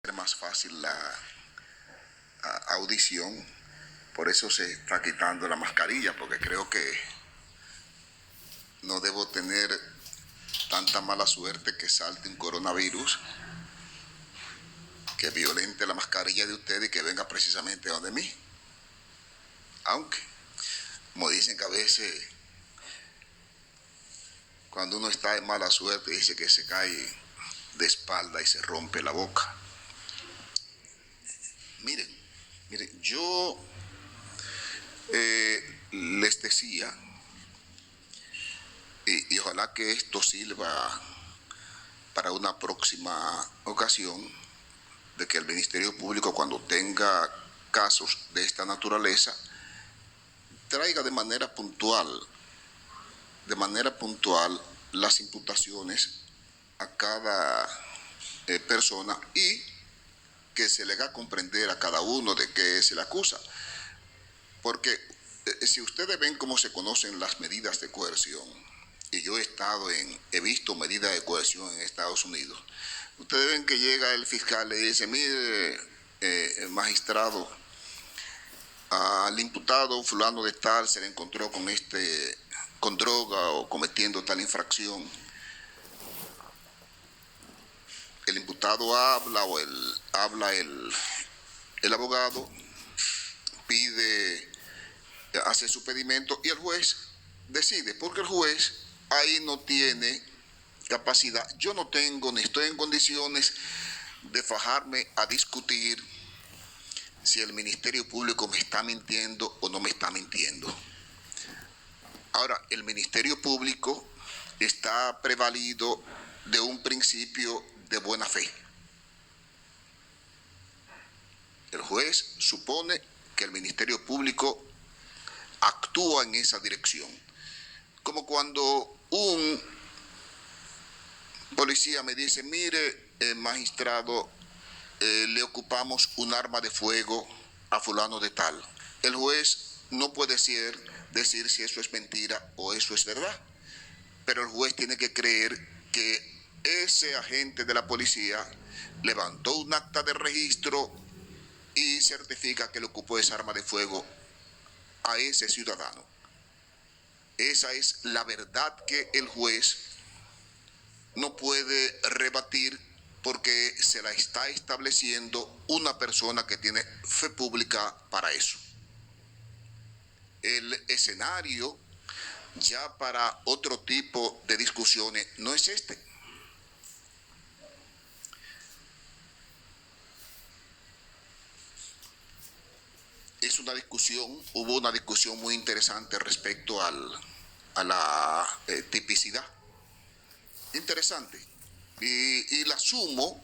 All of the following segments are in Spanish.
siempre más fácil la audición. Por eso se está quitando la mascarilla, porque creo que no debo tener tanta mala suerte que salte un coronavirus que violente la mascarilla de usted y que venga precisamente donde mí. Aunque, como dicen que a veces cuando uno está de mala suerte dice que se cae de espalda y se rompe la boca. Miren, yo les decía, y ojalá que esto sirva para una próxima ocasión, de que el Ministerio Público, cuando tenga casos de esta naturaleza, traiga de manera puntual las imputaciones a cada persona y que se le haga comprender a cada uno de qué se le acusa. Porque si ustedes ven cómo se conocen las medidas de coerción, y yo he visto medidas de coerción en Estados Unidos, ustedes ven que llega el fiscal y dice: mire, magistrado, al imputado fulano de tal se le encontró con droga o cometiendo tal infracción. El imputado habla o habla el abogado, hace su pedimento y el juez decide, porque el juez ahí no tiene capacidad. Yo no tengo ni estoy en condiciones de fajarme a discutir si el Ministerio Público me está mintiendo o no me está mintiendo. Ahora, el Ministerio Público está prevalido de un principio de buena fe. El juez supone que el Ministerio Público actúa en esa dirección. Como cuando un policía me dice: mire, magistrado, le ocupamos un arma de fuego a fulano de tal. El juez no puede decir si eso es mentira o eso es verdad, pero el juez tiene que creer que ese agente de la policía levantó un acta de registro y certifica que le ocupó esa arma de fuego a ese ciudadano. Esa es la verdad que el juez no puede rebatir, porque se la está estableciendo una persona que tiene fe pública para eso. El escenario ya para otro tipo de discusiones no es este. Hubo una discusión muy interesante respecto a la tipicidad. Interesante. Y la asumo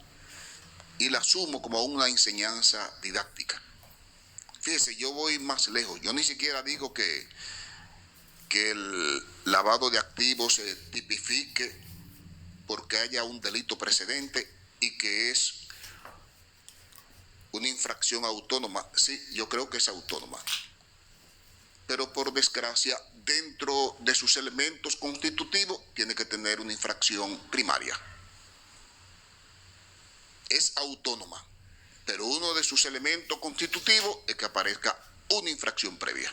como una enseñanza didáctica. Fíjese, yo voy más lejos. Yo ni siquiera digo que el lavado de activos se tipifique porque haya un delito precedente y que es una infracción autónoma. Sí, yo creo que es autónoma. Pero por desgracia, dentro de sus elementos constitutivos, tiene que tener una infracción primaria. Es autónoma, pero uno de sus elementos constitutivos es que aparezca una infracción previa.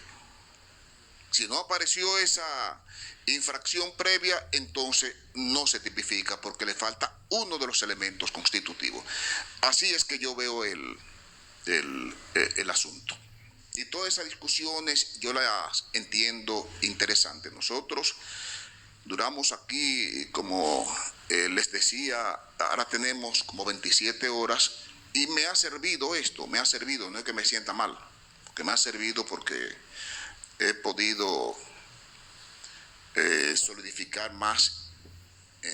Si no apareció esa infracción previa, entonces no se tipifica porque le falta uno de los elementos constitutivos. Así es que yo veo el asunto. Y todas esas discusiones yo las entiendo interesantes. Nosotros duramos aquí, como les decía, ahora tenemos como 27 horas y me ha servido esto, no es que me sienta mal, que me ha servido porque he podido solidificar más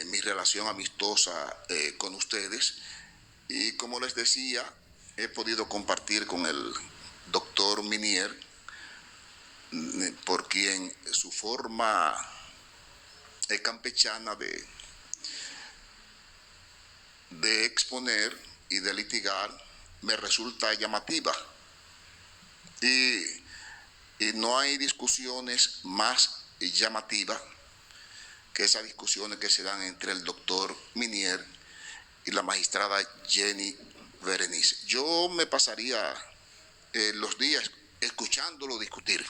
mi relación amistosa con ustedes, y como les decía, he podido compartir con el doctor Minier, por quien su forma campechana de exponer y de litigar me resulta llamativa. Y no hay discusiones más llamativas que esas discusiones que se dan entre el doctor Minier y la magistrada Jenny Berenice. Yo me pasaría los días escuchándolo discutir,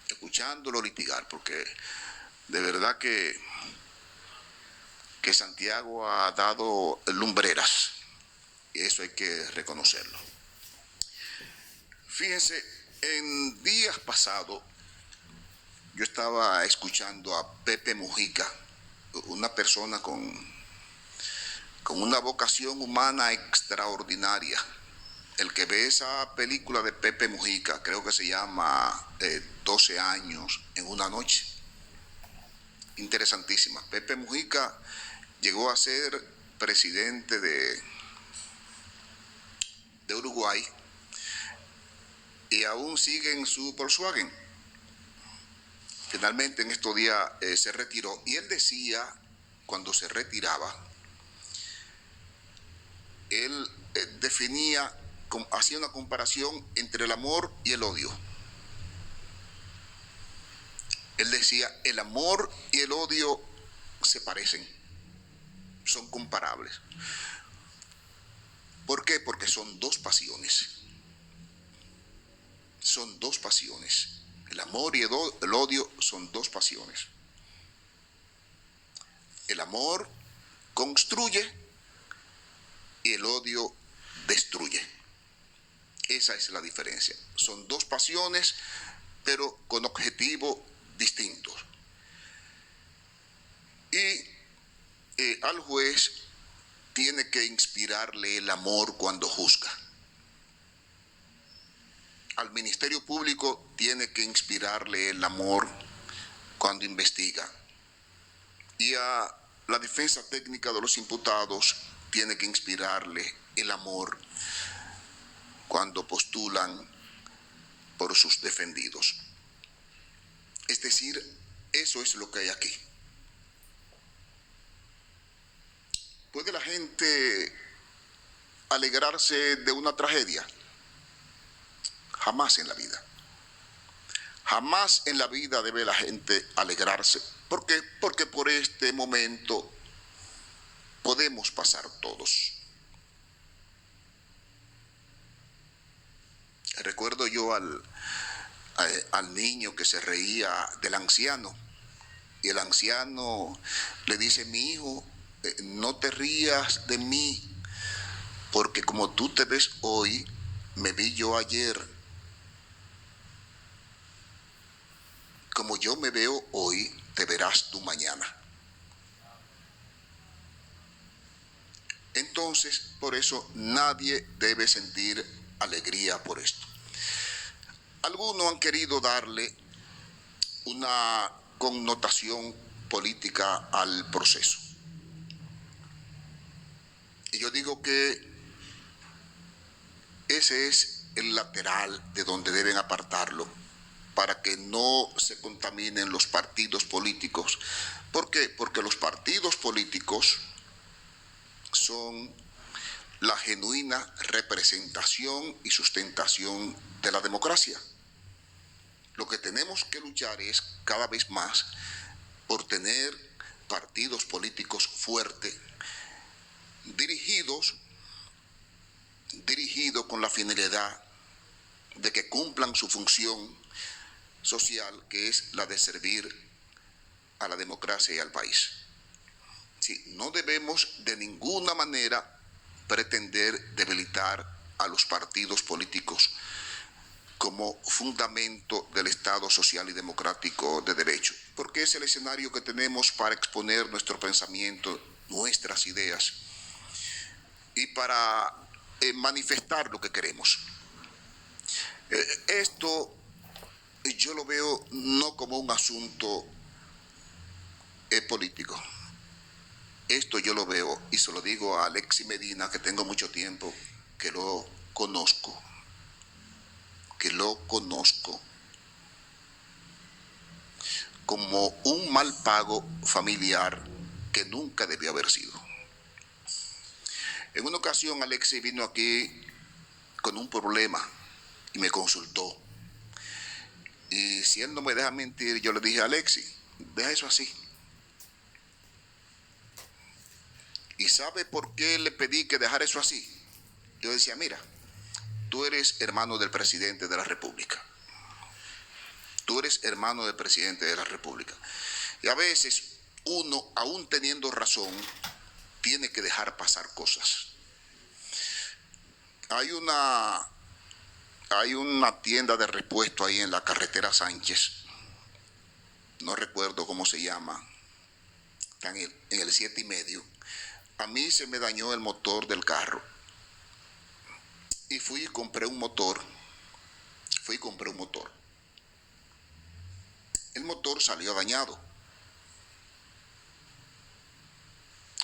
escuchándolo litigar, porque de verdad que Santiago ha dado lumbreras, y eso hay que reconocerlo. Fíjense, en días pasados yo estaba escuchando a Pepe Mujica, una persona con una vocación humana extraordinaria. El que ve esa película de Pepe Mujica, creo que se llama 12 años en una noche, interesantísima. Pepe Mujica llegó a ser presidente de Uruguay y aún sigue en su Volkswagen. Finalmente en estos días se retiró, y él decía, cuando se retiraba, él definía, hacía una comparación entre el amor y el odio. Él decía, el amor y el odio se parecen, son comparables. ¿Por qué? Porque son dos pasiones. Son dos pasiones. El amor y el odio son dos pasiones. El amor construye y el odio destruye. Esa es la diferencia. Son dos pasiones, pero con objetivos distintos. Y al juez tiene que inspirarle el amor cuando juzga. Al Ministerio Público tiene que inspirarle el amor cuando investiga. Y a la defensa técnica de los imputados tiene que inspirarle el amor cuando postulan por sus defendidos. Es decir, eso es lo que hay aquí. ¿Puede la gente alegrarse de una tragedia? Jamás en la vida. Jamás en la vida debe la gente alegrarse. ¿Por qué? Porque por este momento podemos pasar todos. Recuerdo yo al niño que se reía del anciano, y el anciano le dice: mi hijo, no te rías de mí, porque como tú te ves hoy, me vi yo ayer. Como yo me veo hoy, te verás tú mañana. Entonces, por eso nadie debe sentir alegría por esto. Algunos han querido darle una connotación política al proceso. Y yo digo que ese es el lateral de donde deben apartarlo, para que no se contaminen los partidos políticos. ¿Por qué? Porque los partidos políticos son la genuina representación y sustentación de la democracia. Lo que tenemos que luchar es cada vez más por tener partidos políticos fuertes, dirigidos con la finalidad de que cumplan su función social, que es la de servir a la democracia y al país. Sí, no debemos de ninguna manera pretender debilitar a los partidos políticos como fundamento del Estado social y democrático de derecho, porque es el escenario que tenemos para exponer nuestro pensamiento, nuestras ideas, y para manifestar lo que queremos. Esto yo lo veo no como un asunto político. Esto yo lo veo, y se lo digo a Alexis Medina, que tengo mucho tiempo que lo conozco, como un mal pago familiar que nunca debió haber sido. En una ocasión Alexis vino aquí con un problema y me consultó. Y si él no me deja mentir, yo le dije: Alexis, deja eso así. ¿Y sabe por qué le pedí que dejara eso así? Yo decía, mira, tú eres hermano del presidente de la República. Tú eres hermano del presidente de la República. Y a veces uno, aún teniendo razón, tiene que dejar pasar cosas. Hay una tienda de repuesto ahí en la carretera Sánchez, no recuerdo cómo se llama, está en el 7,5. A mí se me dañó el motor del carro y fui y compré un motor. El motor salió dañado.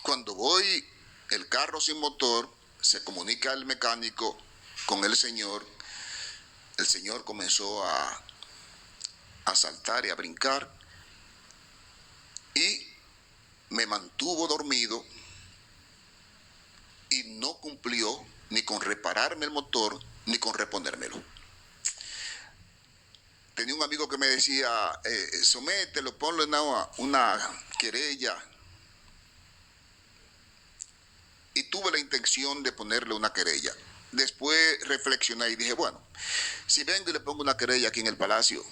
Cuando voy, el carro sin motor, se comunica el mecánico con el señor comenzó a saltar y a brincar y me mantuvo dormido y no cumplió ni con repararme el motor ni con reponérmelo. Tenía un amigo que me decía, somételo, ponlo en una querella. Y tuve la intención de ponerle una querella. Después reflexioné y dije, bueno, si vengo y le pongo una querella aquí en el Palacio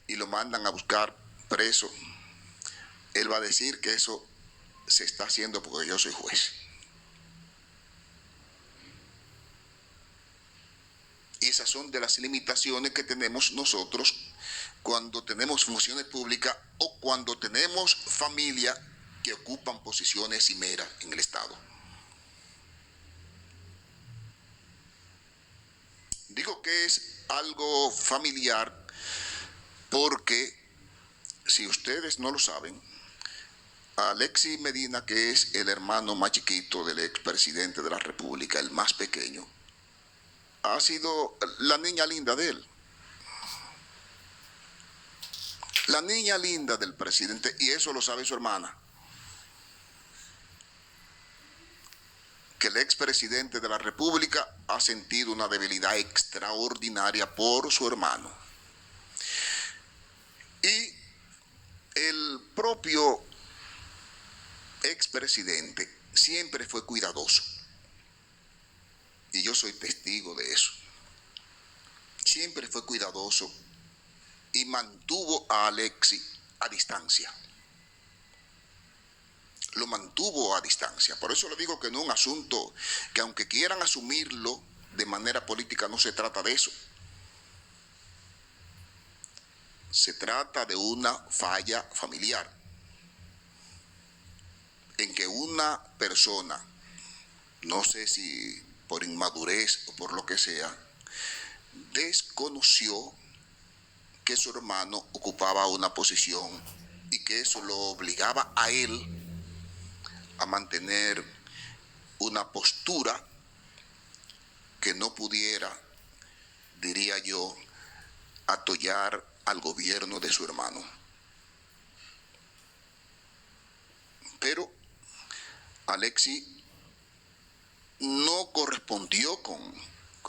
y lo mandan a buscar preso, él va a decir que eso se está haciendo porque yo soy juez. Y esas son de las limitaciones que tenemos nosotros cuando tenemos funciones públicas o cuando tenemos familia que ocupan posiciones cimeras en el Estado. Digo que es algo familiar porque, si ustedes no lo saben, Alexis Medina, que es el hermano más chiquito del expresidente de la República, el más pequeño, ha sido la niña linda de él. La niña linda del presidente, y eso lo sabe su hermana. Que el expresidente de la República ha sentido una debilidad extraordinaria por su hermano. Y el propio expresidente siempre fue cuidadoso. Y yo soy testigo de eso. Siempre fue cuidadoso y mantuvo a Alexis a distancia. Lo mantuvo a distancia. Por eso le digo que no es un asunto que, aunque quieran asumirlo de manera política, no se trata de eso. Se trata de una falla familiar en que una persona, no sé si por inmadurez o por lo que sea, desconoció que su hermano ocupaba una posición y que eso lo obligaba a él a mantener una postura que no pudiera, diría yo, atollar al gobierno de su hermano. Pero Alexis no correspondió con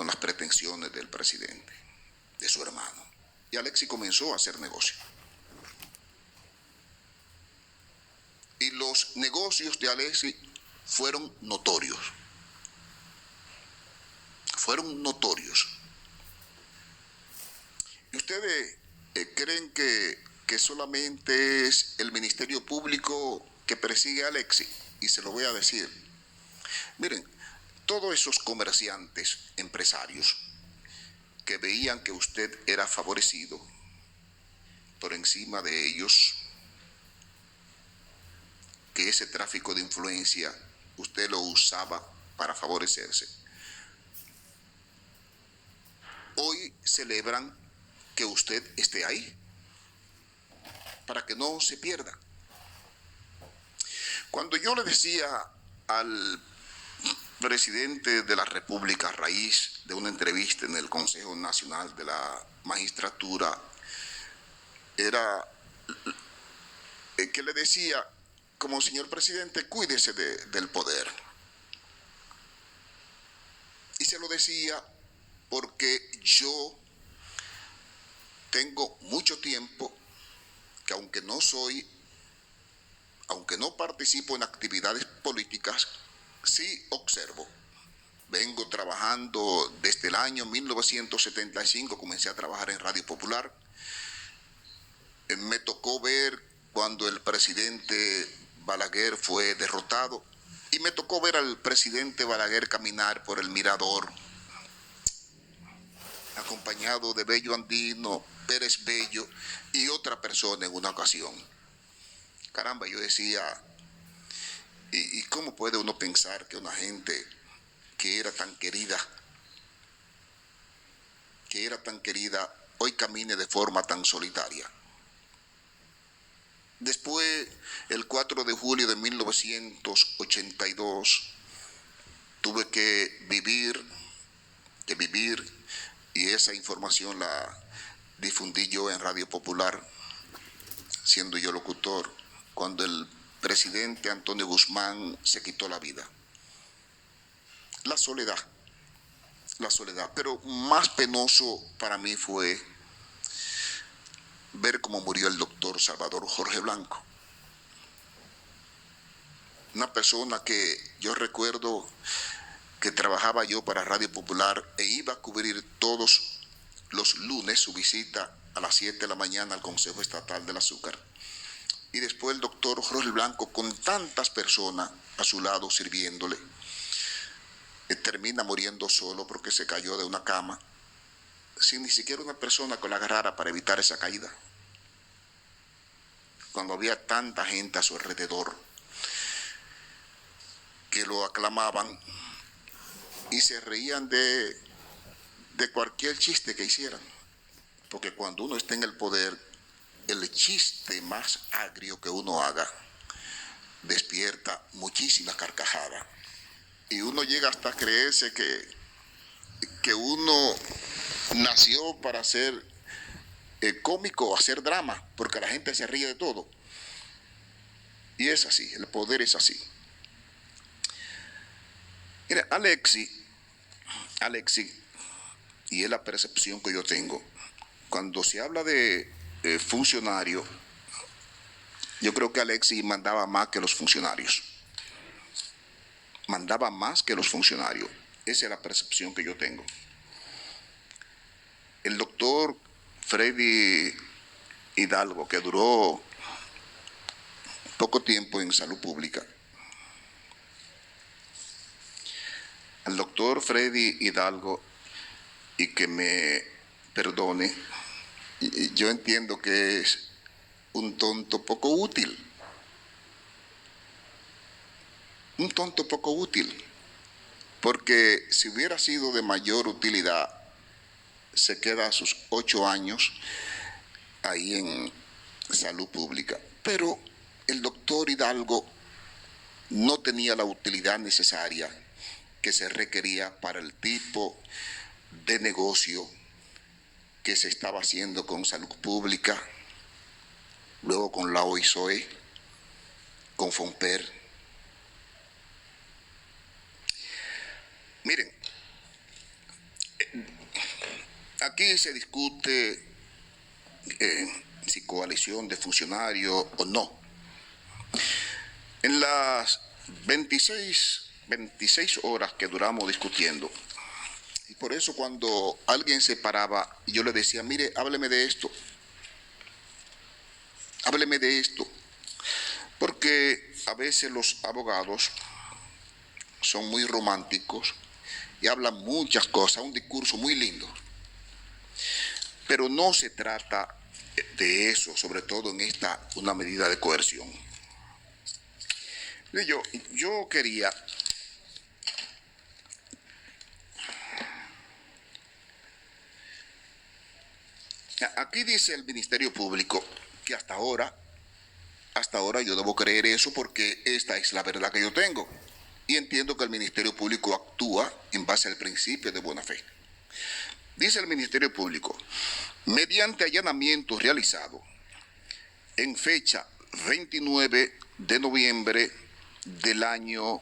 las pretensiones del presidente, de su hermano. Y Alexis comenzó a hacer negocio. Y los negocios de Alexis fueron notorios. Fueron notorios. ¿Y ustedes creen que solamente es el Ministerio Público que persigue a Alexis? Y se lo voy a decir. Miren, todos esos comerciantes, empresarios, que veían que usted era favorecido por encima de ellos, que ese tráfico de influencia usted lo usaba para favorecerse, hoy celebran que usted esté ahí, para que no se pierda. Cuando yo le decía al presidente de la República, a raíz de una entrevista en el Consejo Nacional de la Magistratura, era que le decía, como señor presidente, cuídese del poder. Y se lo decía porque yo tengo mucho tiempo que, aunque no participo en actividades políticas, sí observo vengo trabajando desde el año 1975, comencé a trabajar en Radio Popular. Me tocó ver cuando el presidente Balaguer fue derrotado y me tocó ver al presidente Balaguer caminar por el mirador, acompañado de Bello Andino, Pérez Bello y otra persona en una ocasión. Caramba, yo decía, ¿y cómo puede uno pensar que una gente que era tan querida, hoy camine de forma tan solitaria? Después, el 4 de julio de 1982, tuve que vivir, y esa información la difundí yo en Radio Popular, siendo yo locutor, cuando el presidente Antonio Guzmán se quitó la vida. La soledad. Pero más penoso para mí fue ver cómo murió el doctor Salvador Jorge Blanco. Una persona que yo recuerdo que trabajaba yo para Radio Popular e iba a cubrir todos los lunes su visita a las 7 de la mañana al Consejo Estatal del Azúcar. Y después el doctor Jorge Blanco, con tantas personas a su lado sirviéndole, termina muriendo solo porque se cayó de una cama, sin ni siquiera una persona que lo agarrara para evitar esa caída. Cuando había tanta gente a su alrededor que lo aclamaban y se reían de cualquier chiste que hicieran. Porque cuando uno está en el poder, el chiste más agrio que uno haga despierta muchísima carcajada. Y uno llega hasta creerse que uno nació para ser cómico, hacer drama, porque la gente se ríe de todo. Y es así, el poder es así. Mira, Alexis, y es la percepción que yo tengo, cuando se habla de funcionario, yo creo que Alexis mandaba más que los funcionarios. Esa es la percepción que yo tengo. El doctor Freddy Hidalgo, que duró poco tiempo en salud pública, al doctor Freddy Hidalgo, y que me perdone, yo entiendo que es un tonto poco útil. Porque si hubiera sido de mayor utilidad, se queda a sus 8 años ahí en salud pública. Pero el doctor Hidalgo no tenía la utilidad necesaria que se requería para el tipo de negocio que se estaba haciendo con salud pública, luego con la OISOE, con FONPER. Miren, aquí se discute si coalición de funcionarios o no. En las 26 horas que duramos discutiendo, y por eso cuando alguien se paraba y yo le decía, mire, hábleme de esto, porque a veces los abogados son muy románticos y hablan muchas cosas, un discurso muy lindo, pero no se trata de eso, sobre todo en una medida de coerción. Yo quería aquí dice el Ministerio Público que hasta ahora yo debo creer eso porque esta es la verdad que yo tengo. Y entiendo que el Ministerio Público actúa en base al principio de buena fe. Dice el Ministerio Público, mediante allanamiento realizado en fecha 29 de noviembre del año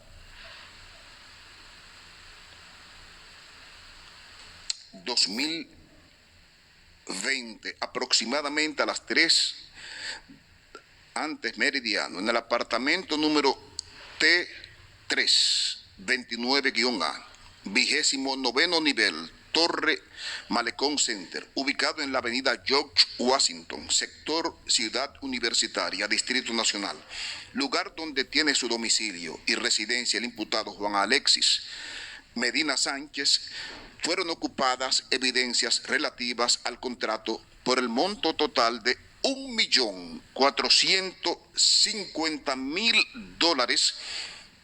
2020, aproximadamente a las 3 antes meridiano, en el apartamento número T3, 29-A, 29º nivel, Torre Malecón Center, ubicado en la avenida George Washington, sector Ciudad Universitaria, Distrito Nacional, lugar donde tiene su domicilio y residencia el imputado Juan Alexis Medina Sánchez, fueron ocupadas evidencias relativas al contrato por el monto total de $1.450.000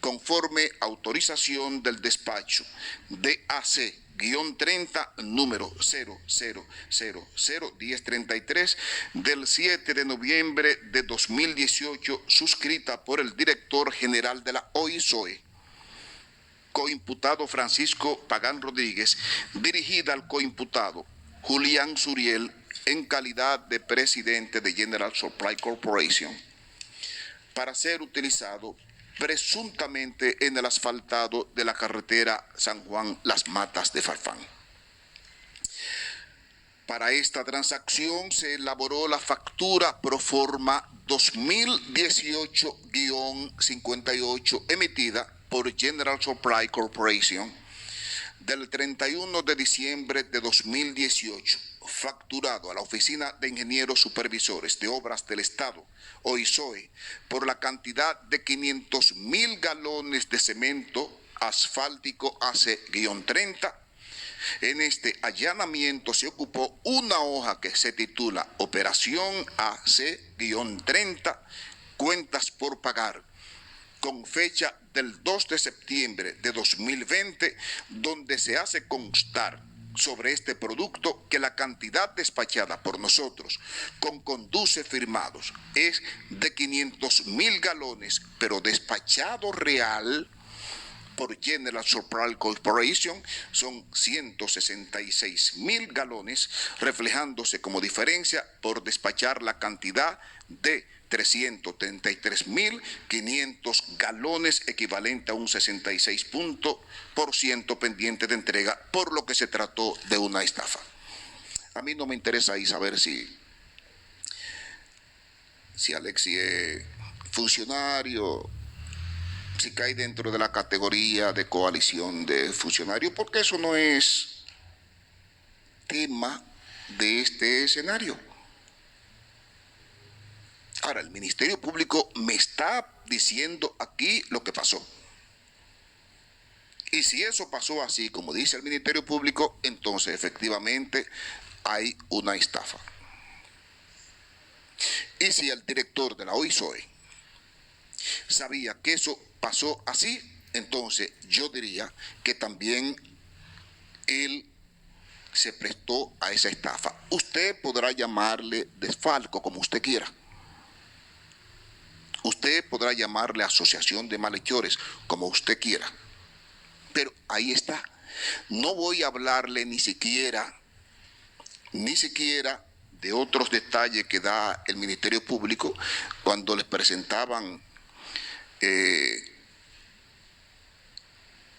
conforme autorización del despacho DAC-30 número 00001033 del 7 de noviembre de 2018, suscrita por el director general de la OISOE, coimputado Francisco Pagán Rodríguez, dirigida al coimputado Julián Suriel en calidad de presidente de General Supply Corporation, para ser utilizado presuntamente en el asfaltado de la carretera San Juan Las Matas de Farfán. Para esta transacción se elaboró la factura proforma 2018-58 emitida por General Supply Corporation del 31 de diciembre de 2018, facturado a la Oficina de Ingenieros Supervisores de Obras del Estado, OISOE, por la cantidad de 500.000 galones de cemento asfáltico AC-30. En este allanamiento se ocupó una hoja que se titula Operación AC-30, Cuentas por Pagar, con fecha del 2 de septiembre de 2020, donde se hace constar sobre este producto que la cantidad despachada por nosotros con conduce firmados es de 500.000 galones, pero despachado real por General Supply Corporation son 166.000 galones, reflejándose como diferencia por despachar la cantidad de 333.500 galones, equivalente a un 66% pendiente de entrega, por lo que se trató de una estafa. A mí no me interesa ahí saber si Alexis es funcionario, si cae dentro de la categoría de coalición de funcionarios, porque eso no es tema de este escenario. Ahora, el Ministerio Público me está diciendo aquí lo que pasó. Y si eso pasó así, como dice el Ministerio Público, entonces efectivamente hay una estafa. Y si el director de la OISOE sabía que eso pasó así, entonces yo diría que también él se prestó a esa estafa. Usted podrá llamarle desfalco como usted quiera. Usted podrá llamarle asociación de malhechores como usted quiera. Pero ahí está. No voy a hablarle ni siquiera de otros detalles que da el Ministerio Público cuando les presentaban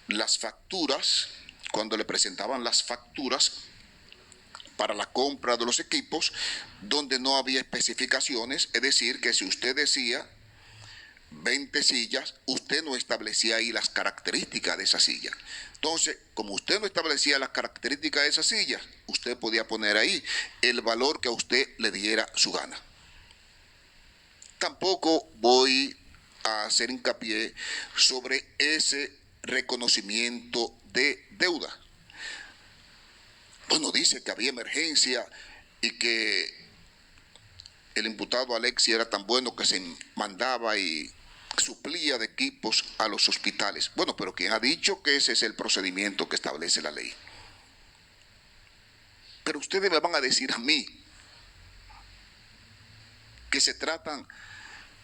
las facturas, para la compra de los equipos, donde no había especificaciones, es decir, que si usted decía 20 sillas, usted no establecía ahí las características de esa silla. Entonces, como usted no establecía las características de esa silla, usted podía poner ahí el valor que a usted le diera su gana. Tampoco voy a hacer hincapié sobre ese reconocimiento de deuda. Bueno, dice que había emergencia y que el imputado Alexis era tan bueno que se mandaba y suplía de equipos a los hospitales. Bueno, pero ¿quién ha dicho que ese es el procedimiento que establece la ley? Pero ustedes me van a decir a mí que se tratan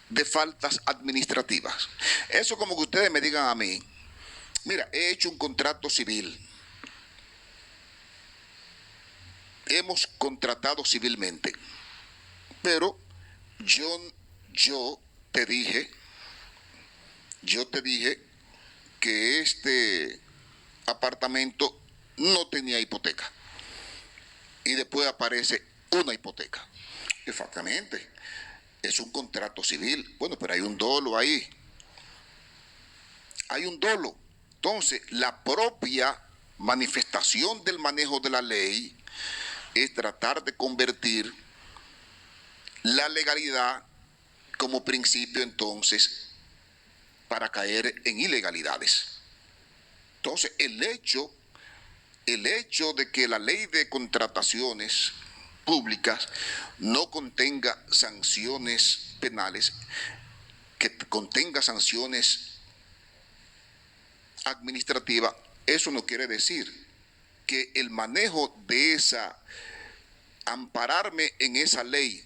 de faltas administrativas. Eso como que ustedes me digan a mí, mira, he hecho un contrato civil, hemos contratado civilmente, pero yo te dije que este apartamento no tenía hipoteca y después aparece una hipoteca. Exactamente, es un contrato civil. Bueno, pero hay un dolo ahí. Hay un dolo. Entonces, la propia manifestación del manejo de la ley es tratar de convertir la legalidad como principio entonces para caer en ilegalidades. Entonces, el hecho de que la ley de contrataciones públicas no contenga sanciones penales, que contenga sanciones administrativas, eso no quiere decir que el manejo de ampararme en esa ley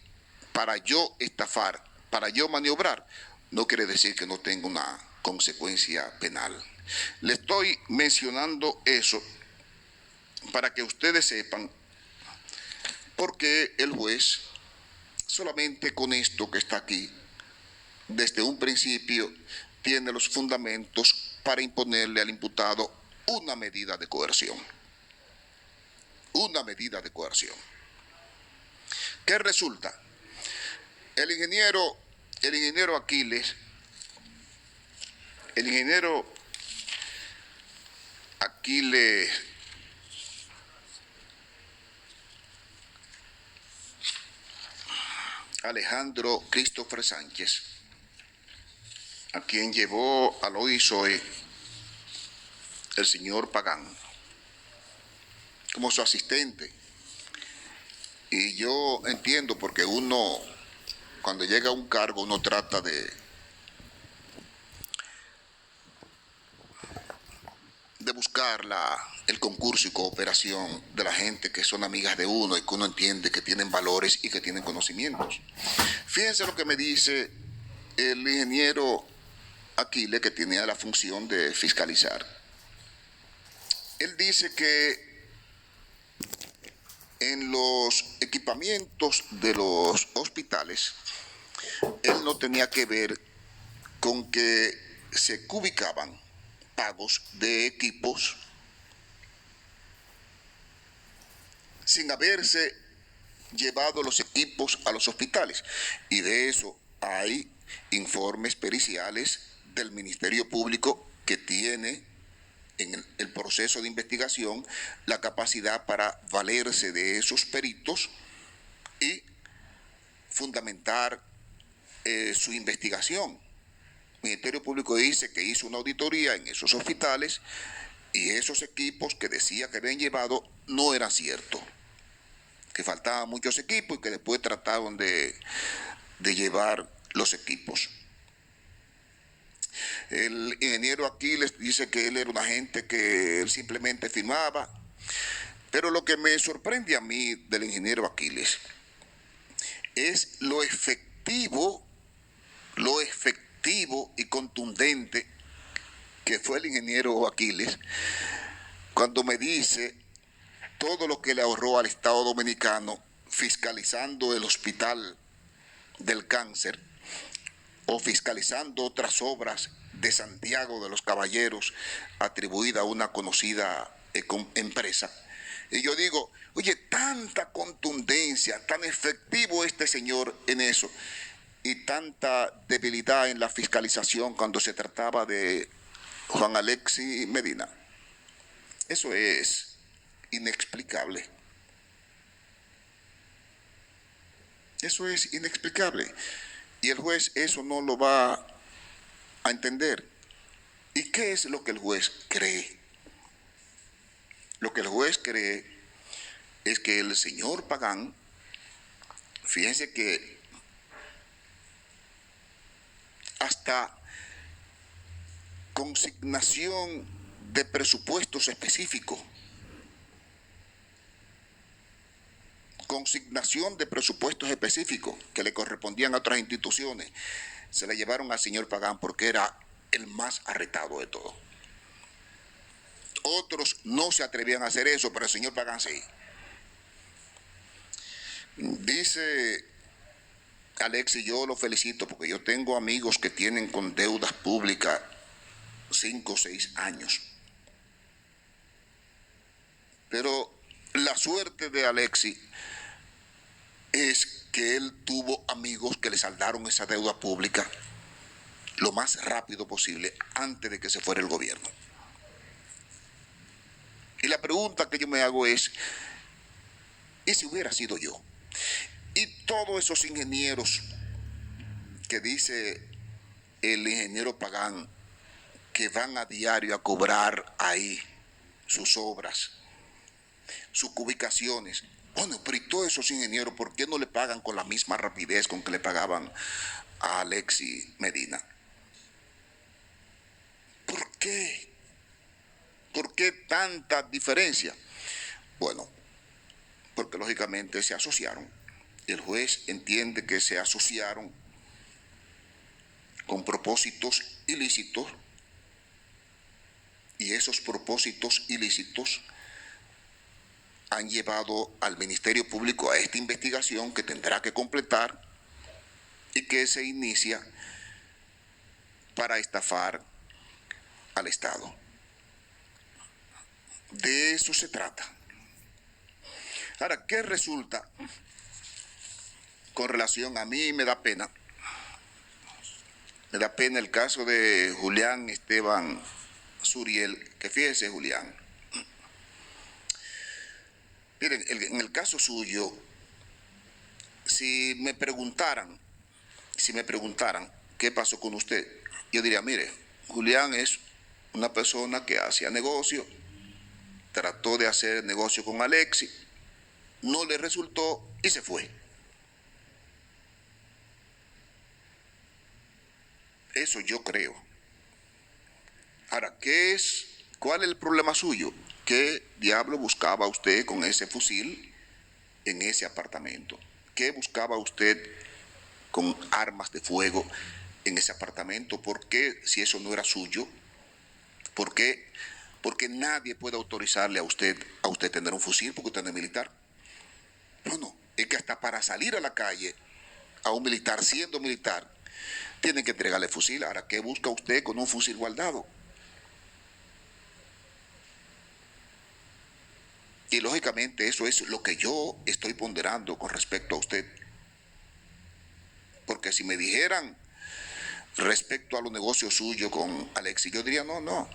para yo estafar, para yo maniobrar, no quiere decir que no tenga una consecuencia penal. Le estoy mencionando eso para que ustedes sepan por qué el juez, solamente con esto que está aquí, desde un principio, tiene los fundamentos para imponerle al imputado una medida de coerción. Una medida de coerción. ¿Qué resulta? El ingeniero Aquiles Alejandro Christopher Sánchez, a quien llevó al OISOE el señor Pagán como su asistente. Y yo entiendo, porque uno, cuando llega a un cargo, uno trata de buscar el concurso y cooperación de la gente que son amigas de uno y que uno entiende que tienen valores y que tienen conocimientos. Fíjense lo que me dice el ingeniero Aquiles, que tenía la función de fiscalizar. Él dice que en los equipamientos de los hospitales, él no tenía que ver con que se cubicaban pagos de equipos sin haberse llevado los equipos a los hospitales. Y de eso hay informes periciales del Ministerio Público que tiene en el proceso de investigación la capacidad para valerse de esos peritos y fundamentar su investigación. El Ministerio Público dice que hizo una auditoría en esos hospitales y esos equipos que decía que habían llevado no eran ciertos, que faltaban muchos equipos y que después trataron de llevar los equipos. El ingeniero Aquiles dice que él era un agente que él simplemente firmaba, pero lo que me sorprende a mí del ingeniero Aquiles es lo efectivo y contundente que fue el ingeniero Aquiles cuando me dice todo lo que le ahorró al Estado Dominicano fiscalizando el Hospital del Cáncer o fiscalizando otras obras de Santiago de los Caballeros atribuida a una conocida empresa. Y yo digo, oye, tanta contundencia, tan efectivo este señor en eso, y tanta debilidad en la fiscalización cuando se trataba de Juan Alexis Medina. Eso es inexplicable. Eso es inexplicable. Y el juez eso no lo va a entender. ¿Y qué es lo que el juez cree? Lo que el juez cree es que el señor Pagán, fíjense que hasta consignación de presupuestos específicos, que le correspondían a otras instituciones, se le llevaron al señor Pagán porque era el más arretado de todos. Otros no se atrevían a hacer eso, pero el señor Pagán sí. Dice Alex, y yo lo felicito porque yo tengo amigos que tienen con deudas públicas 5 o 6 años. Pero la suerte de Alexis es que él tuvo amigos que le saldaron esa deuda pública lo más rápido posible antes de que se fuera el gobierno. Y la pregunta que yo me hago es, ¿y si hubiera sido yo? Y todos esos ingenieros que dice el ingeniero Pagán, que van a diario a cobrar ahí sus obras, sus ubicaciones. Bueno, pero ¿y todos esos ingenieros por qué no le pagan con la misma rapidez con que le pagaban a Alexis Medina? ¿Por qué? ¿Por qué tanta diferencia? Bueno, porque lógicamente se asociaron. El juez entiende que se asociaron con propósitos ilícitos, y esos propósitos ilícitos han llevado al Ministerio Público a esta investigación que tendrá que completar y que se inicia para estafar al Estado. De eso se trata. Ahora, ¿qué resulta con relación a mí? Me da pena el caso de Julián Esteban Suriel, que fíjese, Julián. Miren, en el caso suyo, si me preguntaran qué pasó con usted, yo diría, mire, Julián es una persona que hacía negocio, trató de hacer negocio con Alexis, no le resultó y se fue. Eso yo creo. Ahora, ¿cuál es el problema suyo? ¿Qué diablo buscaba usted con ese fusil en ese apartamento? ¿Qué buscaba usted con armas de fuego en ese apartamento? ¿Por qué, si eso no era suyo? ¿Por qué? Porque nadie puede autorizarle a usted tener un fusil porque usted no es militar. No, es que hasta para salir a la calle a un militar, siendo militar, tienen que entregarle fusil. Ahora, ¿qué busca usted con un fusil guardado? Y lógicamente eso es lo que yo estoy ponderando con respecto a usted. Porque si me dijeran respecto a los negocios suyos con Alexis, yo diría, no.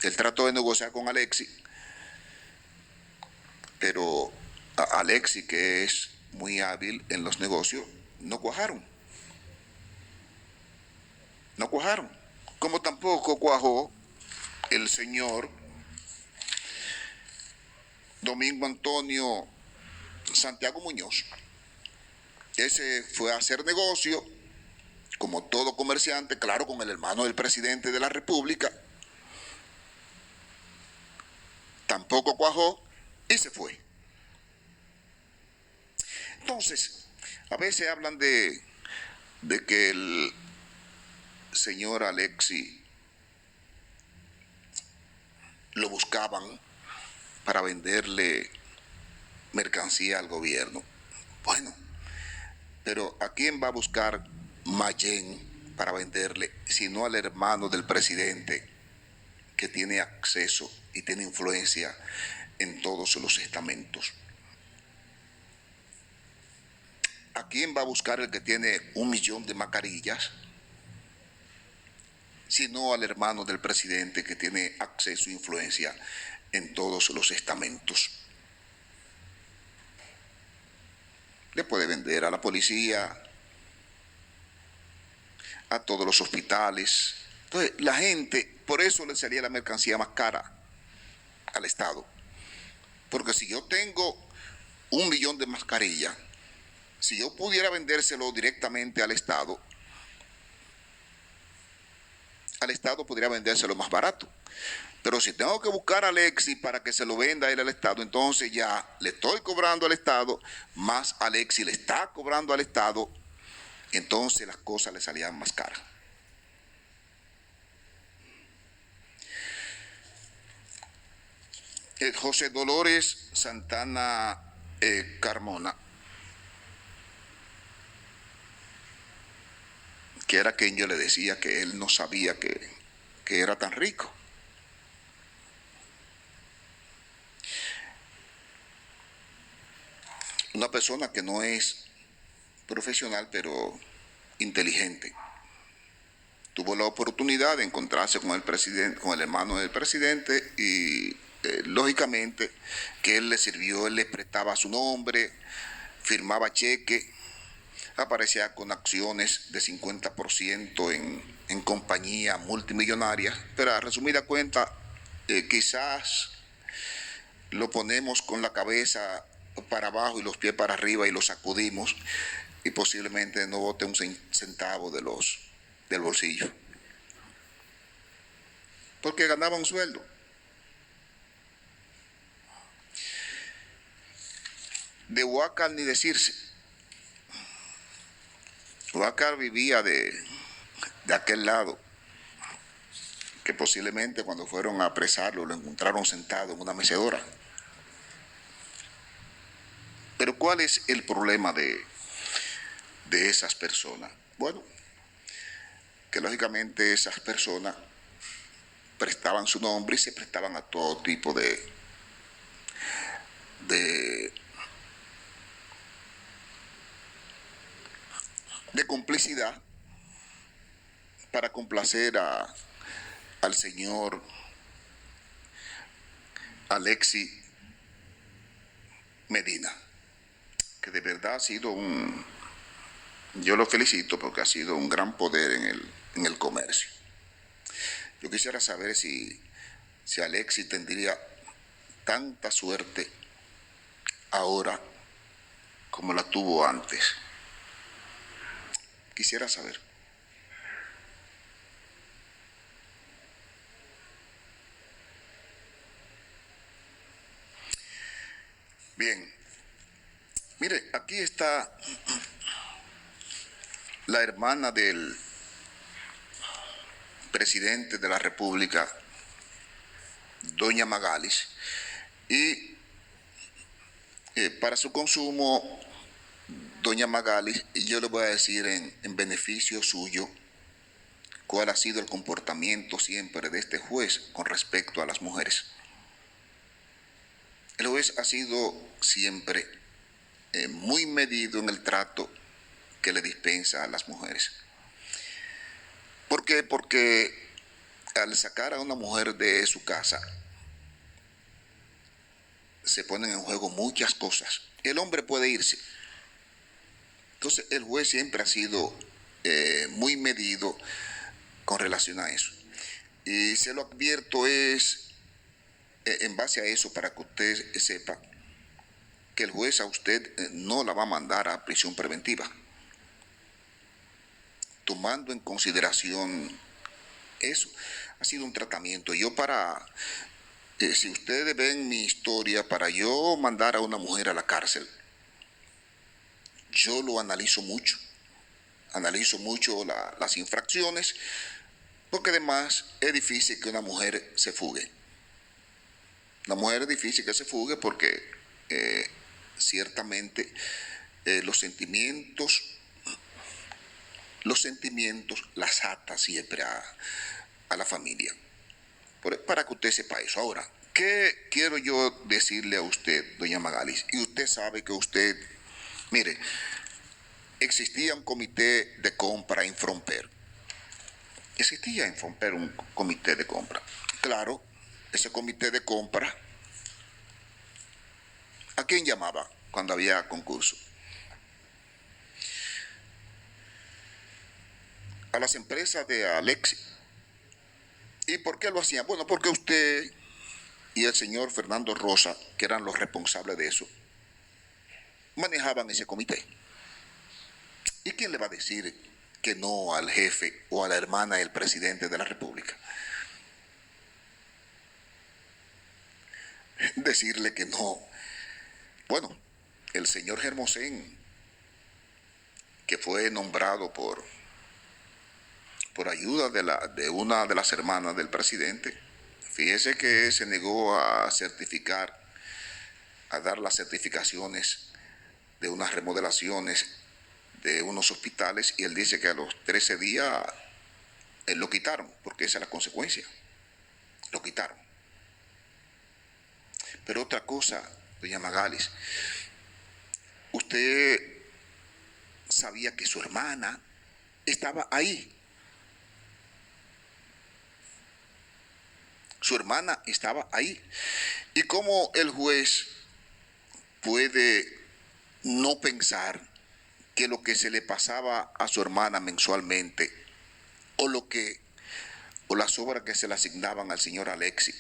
Él trató de negociar con Alexis, pero a Alexis, que es muy hábil en los negocios, no cuajaron. No cuajaron. Como tampoco cuajó el señor Domingo Antonio Santiago Muñoz. Ese fue a hacer negocio, como todo comerciante, claro, con el hermano del presidente de la República. Tampoco cuajó y se fue. Entonces, a veces hablan de que el señor Alexis lo buscaban para venderle mercancía al gobierno. Bueno, pero ¿a quién va a buscar Mayen para venderle, sino al hermano del presidente, que tiene acceso y tiene influencia en todos los estamentos? ¿A quién va a buscar el que tiene 1 millón de mascarillas? Sino al hermano del presidente, que tiene acceso e influencia en todos los estamentos. Le puede vender a la policía, a todos los hospitales. Entonces, la gente, por eso le salía la mercancía más cara al Estado. Porque si yo tengo 1 millón de mascarillas, si yo pudiera vendérselo directamente al Estado podría vendérselo más barato. Pero si tengo que buscar a Alexis para que se lo venda a él al Estado, entonces ya le estoy cobrando al Estado, más Alexis le está cobrando al Estado, entonces las cosas le salían más caras. José Dolores Santana Carmona, que era quien yo le decía que él no sabía que era tan rico. Una persona que no es profesional, pero inteligente. Tuvo la oportunidad de encontrarse con el presidente, con el hermano del presidente, y lógicamente que él le sirvió, él le prestaba su nombre, firmaba cheque, aparecía con acciones de 50% en compañías multimillonarias, pero a resumida cuenta, quizás lo ponemos con la cabeza para abajo y los pies para arriba y lo sacudimos y posiblemente no bote un centavo del bolsillo. Porque ganaba un sueldo. De Huácar ni decirse. Huácar vivía de aquel lado, que posiblemente cuando fueron a apresarlo lo encontraron sentado en una mecedora. Pero ¿cuál es el problema de esas personas? Bueno, que lógicamente esas personas prestaban su nombre y se prestaban a todo tipo de complicidad para complacer al señor Alexis Medina, que de verdad ha sido yo lo felicito porque ha sido un gran poder en el comercio. Yo quisiera saber si Alexis tendría tanta suerte ahora como la tuvo antes. Quisiera saber. Bien, mire, aquí está la hermana del presidente de la República, doña Magalis, y para su consumo, doña Magalis, yo le voy a decir en beneficio suyo cuál ha sido el comportamiento siempre de este juez con respecto a las mujeres. El juez ha sido siempre muy medido en el trato que le dispensa a las mujeres. ¿Por qué? Porque al sacar a una mujer de su casa, se ponen en juego muchas cosas. El hombre puede irse. Entonces el juez siempre ha sido muy medido con relación a eso. Y se lo advierto en base a eso, para que usted sepa que el juez a usted no la va a mandar a prisión preventiva, tomando en consideración eso. Ha sido un tratamiento. Yo si ustedes ven mi historia, para yo mandar a una mujer a la cárcel, yo lo analizo mucho las infracciones, porque además es difícil que una mujer se fugue. La mujer es difícil que se fugue porque ciertamente los sentimientos las ata siempre a la familia. Para que usted sepa eso. Ahora, ¿qué quiero yo decirle a usted, doña Magalis? Y usted sabe que mire, existía un comité de compra en Fromper. Existía en Fromper un comité de compra. Claro, ese comité de compra, ¿a quién llamaba cuando había concurso? A las empresas de Alexis. ¿Y por qué lo hacían? Bueno, porque usted y el señor Fernando Rosa, que eran los responsables de eso, manejaban ese comité. ¿Y quién le va a decir que no al jefe o a la hermana del presidente de la República? Decirle que no. Bueno, el señor Hermosén, que fue nombrado por ayuda de una de las hermanas del presidente, fíjese que se negó a dar las certificaciones de unas remodelaciones de unos hospitales, y él dice que a los 13 días lo quitaron, porque esa es la consecuencia. Lo quitaron. Pero otra cosa, doña Magalis, usted sabía que su hermana estaba ahí. Su hermana estaba ahí. ¿Y cómo el juez puede no pensar que lo que se le pasaba a su hermana mensualmente o las obras que se le asignaban al señor Alexis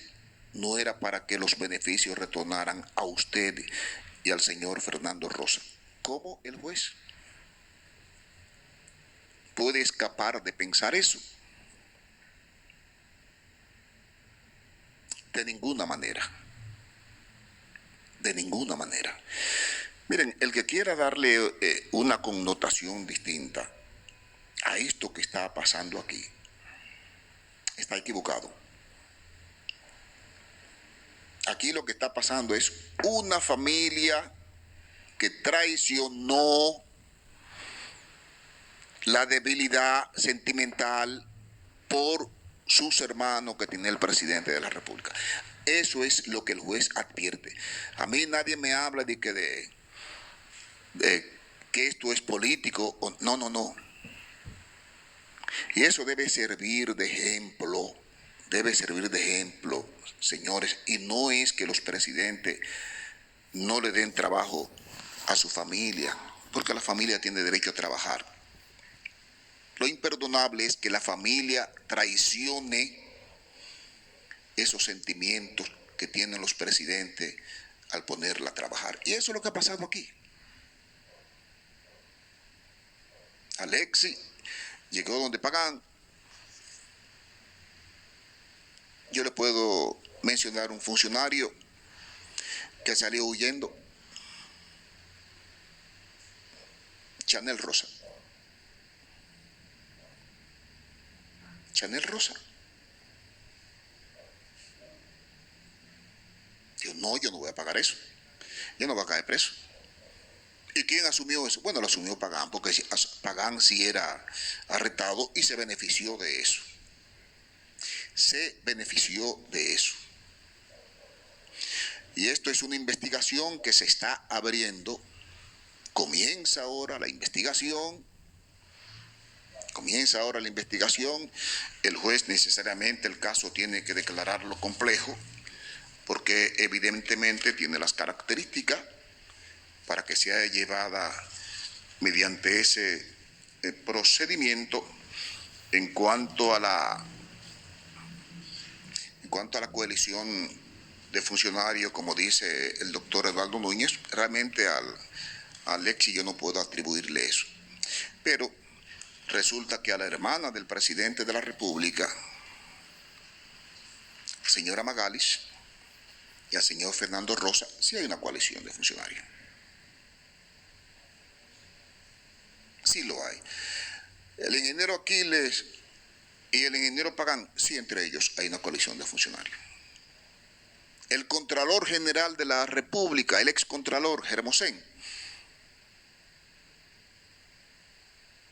no era para que los beneficios retornaran a usted y al señor Fernando Rosa? ¿Cómo el juez puede escapar de pensar eso? De ninguna manera. De ninguna manera. Miren, el que quiera darle una connotación distinta a esto que está pasando aquí, está equivocado. Aquí lo que está pasando es una familia que traicionó la debilidad sentimental por sus hermanos que tiene el presidente de la República. Eso es lo que el juez advierte. A mí nadie me habla de que esto es político. No, no, no. Y eso debe servir de ejemplo. Debe servir de ejemplo, señores. Y no es que los presidentes no le den trabajo a su familia, porque la familia tiene derecho a trabajar. Lo imperdonable es que la familia traicione esos sentimientos que tienen los presidentes al ponerla a trabajar. Y eso es lo que ha pasado aquí. Alexis llegó donde pagan. Yo le puedo mencionar un funcionario que salió huyendo. Chanel Rosa. Chanel Rosa. Yo no voy a pagar eso. Yo no voy a caer preso. ¿Y quién asumió eso? Bueno, lo asumió Pagán, porque Pagán sí era arrestado y se benefició de eso. Se benefició de eso. Y esto es una investigación que se está abriendo. Comienza ahora la investigación. El juez necesariamente el caso tiene que declararlo complejo, porque evidentemente tiene las características para que sea llevada mediante ese procedimiento. En cuanto a la coalición de funcionarios, como dice el doctor Eduardo Núñez, realmente a Alexis yo no puedo atribuirle eso. Pero resulta que a la hermana del presidente de la República, señora Magalis, y al señor Fernando Rosa, sí hay una coalición de funcionarios. Sí lo hay. El ingeniero Aquiles y el ingeniero Pagán, sí, entre ellos hay una coalición de funcionarios. El Contralor General de la República, el excontralor Hermosén,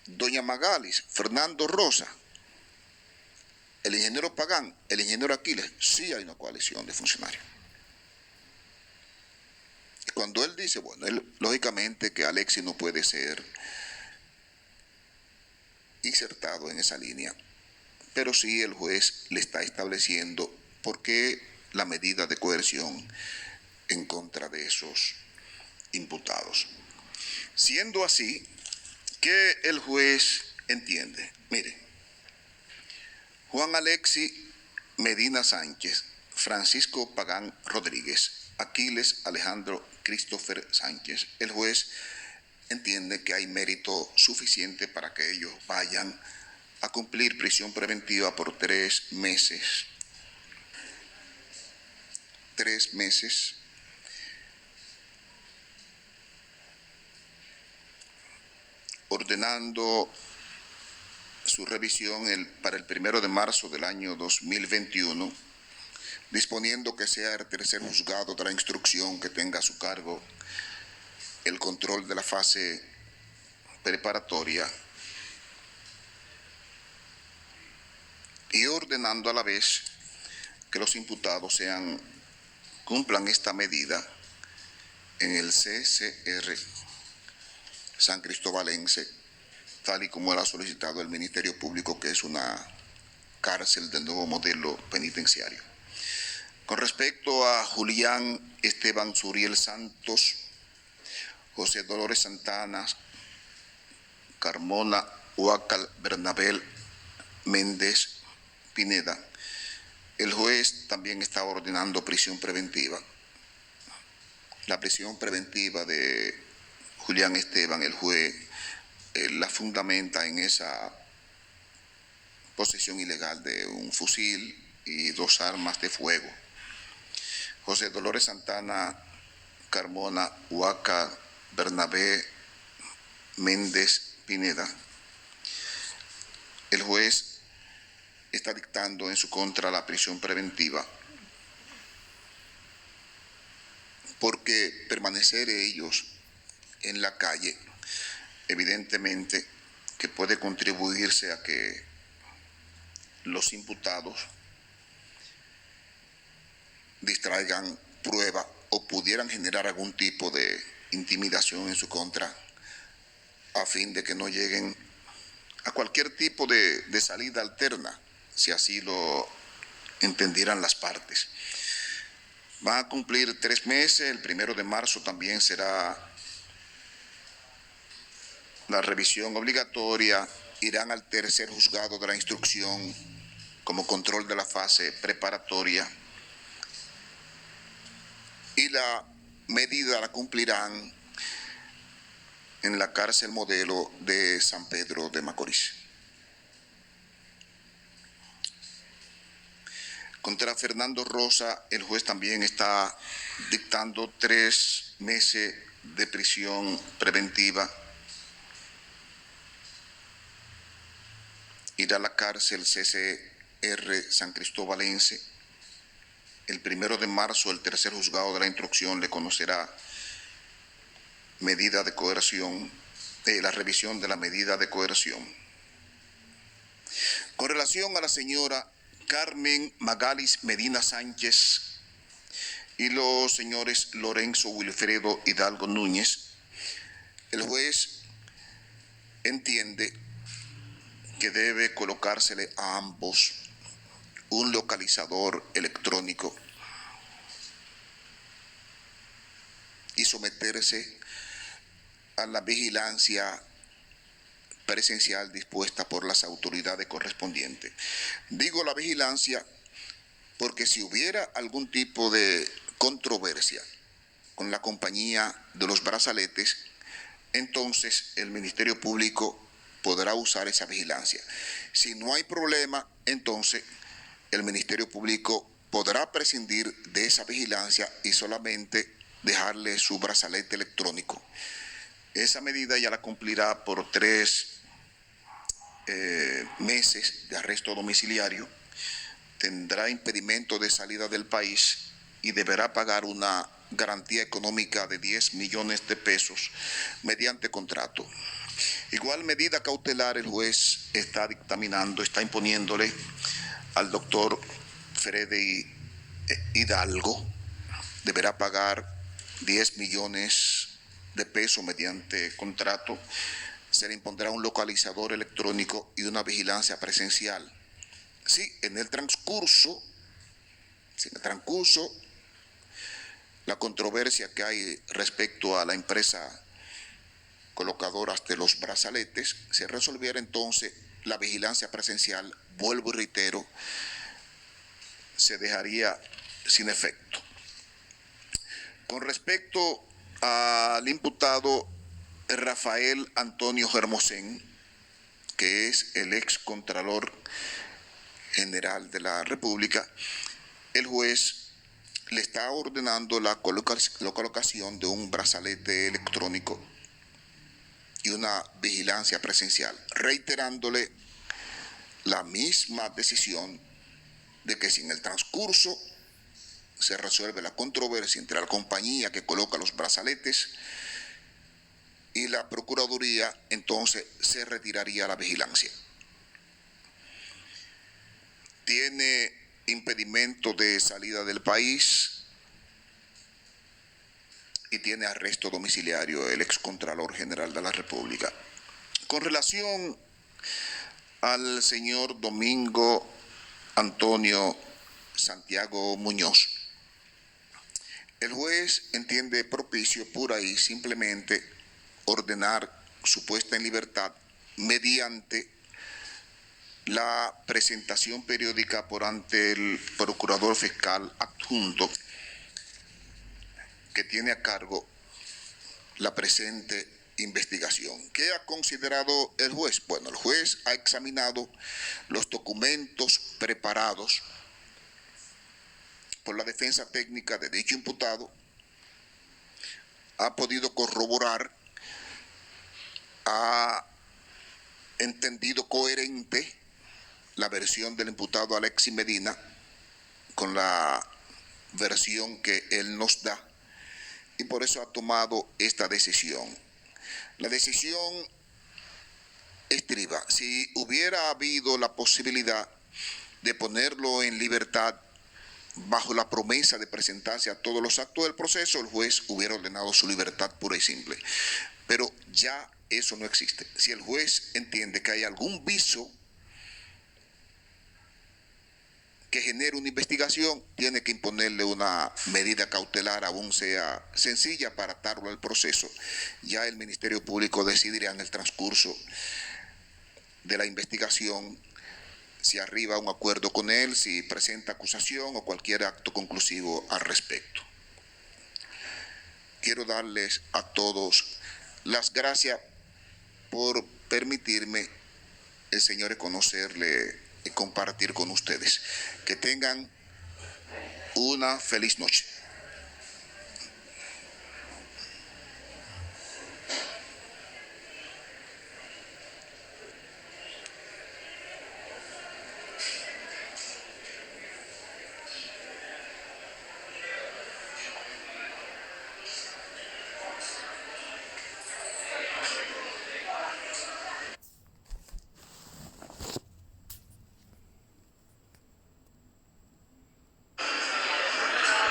doña Magalis, Fernando Rosa, el ingeniero Pagán, el ingeniero Aquiles, sí hay una coalición de funcionarios. Y cuando él dice, bueno, lógicamente que Alexis no puede ser insertado en esa línea, pero sí el juez le está estableciendo por qué la medida de coerción en contra de esos imputados. Siendo así, ¿qué el juez entiende? Mire, Juan Alexis Medina Sánchez, Francisco Pagán Rodríguez, Aquiles Alejandro Christopher Sánchez, el juez entiende que hay mérito suficiente para que ellos vayan a cumplir prisión preventiva por 3 meses. 3 meses. Ordenando su revisión para el 1 de marzo del año 2021, disponiendo que sea el tercer juzgado de la instrucción que tenga a su cargo el control de la fase preparatoria, y ordenando a la vez que los imputados cumplan esta medida en el CCR San Cristobalense, tal y como lo ha solicitado el Ministerio Público, que es una cárcel del nuevo modelo penitenciario. Con respecto a Julián Esteban Suriel Santos, José Dolores Santana, Carmona Huacal Bernabel Méndez Pineda, el juez también está ordenando prisión preventiva. La prisión preventiva de Julián Esteban, el juez la fundamenta en esa posesión ilegal de un fusil y 2 armas de fuego. José Dolores Santana, Carmona Huaca Bernabé Méndez Pineda, el juez está dictando en su contra la prisión preventiva porque permanecer ellos en la calle evidentemente que puede contribuirse a que los imputados distraigan prueba o pudieran generar algún tipo de intimidación en su contra a fin de que no lleguen a cualquier tipo de salida alterna, si así lo entendieran las partes. Van a cumplir 3 meses, el 1 de marzo también será la revisión obligatoria, irán al tercer juzgado de la instrucción como control de la fase preparatoria y la medida la cumplirán en la cárcel modelo de San Pedro de Macorís. Contra Fernando Rosa, el juez también está dictando 3 meses de prisión preventiva. Irá a la cárcel CCR San Cristóbalense. El 1 de marzo, el tercer juzgado de la instrucción le conocerá medida de coerción, la revisión de la medida de coerción. Con relación a la señora Carmen Magalis Medina Sánchez y los señores Lorenzo Wilfredo Hidalgo Núñez, el juez entiende que debe colocársele a ambos un localizador electrónico y someterse a la vigilancia presencial dispuesta por las autoridades correspondientes. Digo la vigilancia porque si hubiera algún tipo de controversia con la compañía de los brazaletes, entonces el Ministerio Público podrá usar esa vigilancia. Si no hay problema, entonces el Ministerio Público podrá prescindir de esa vigilancia y solamente dejarle su brazalete electrónico. Esa medida ya la cumplirá por 3 meses de arresto domiciliario, tendrá impedimento de salida del país y deberá pagar una garantía económica de 10 millones de pesos mediante contrato. Igual medida cautelar el juez está dictaminando, está imponiéndole al doctor Freddy Hidalgo, deberá pagar 10 millones de pesos mediante contrato, se le impondrá un localizador electrónico y una vigilancia presencial. Sí, en el transcurso, la controversia que hay respecto a la empresa colocadoras de los brazaletes, se resolviera entonces la vigilancia presencial, vuelvo y reitero, se dejaría sin efecto. Con respecto al imputado Rafael Antonio Hermosén, que es el ex Contralor General de la República, el juez le está ordenando la colocación de un brazalete electrónico y una vigilancia presencial, reiterándole la misma decisión de que si en el transcurso se resuelve la controversia entre la compañía que coloca los brazaletes y la Procuraduría, entonces se retiraría la vigilancia. Tiene impedimento de salida del país y tiene arresto domiciliario el excontralor general de la República. Con relación al señor Domingo Antonio Santiago Muñoz, El juez entiende propicio por ahí simplemente ordenar su puesta en libertad mediante la presentación periódica por ante el procurador fiscal adjunto que tiene a cargo la presente investigación. ¿Qué ha considerado el juez? Bueno, el juez ha examinado los documentos preparados por la defensa técnica de dicho imputado, ha podido corroborar, ha entendido coherente la versión del imputado Alexis Medina con la versión que él nos da, y por eso ha tomado esta decisión. La decisión estriba: si hubiera habido la posibilidad de ponerlo en libertad bajo la promesa de presentarse a todos los actos del proceso, el juez hubiera ordenado su libertad pura y simple. Pero ya eso no existe. Si el juez entiende que hay algún viso que genere una investigación, tiene que imponerle una medida cautelar, aún sea sencilla, para atarlo al proceso. Ya el Ministerio Público decidirá en el transcurso de la investigación si arriba a un acuerdo con él, si presenta acusación o cualquier acto conclusivo al respecto. Quiero darles a todos las gracias por permitirme, Señores, conocerle y compartir con ustedes. Que tengan una feliz noche.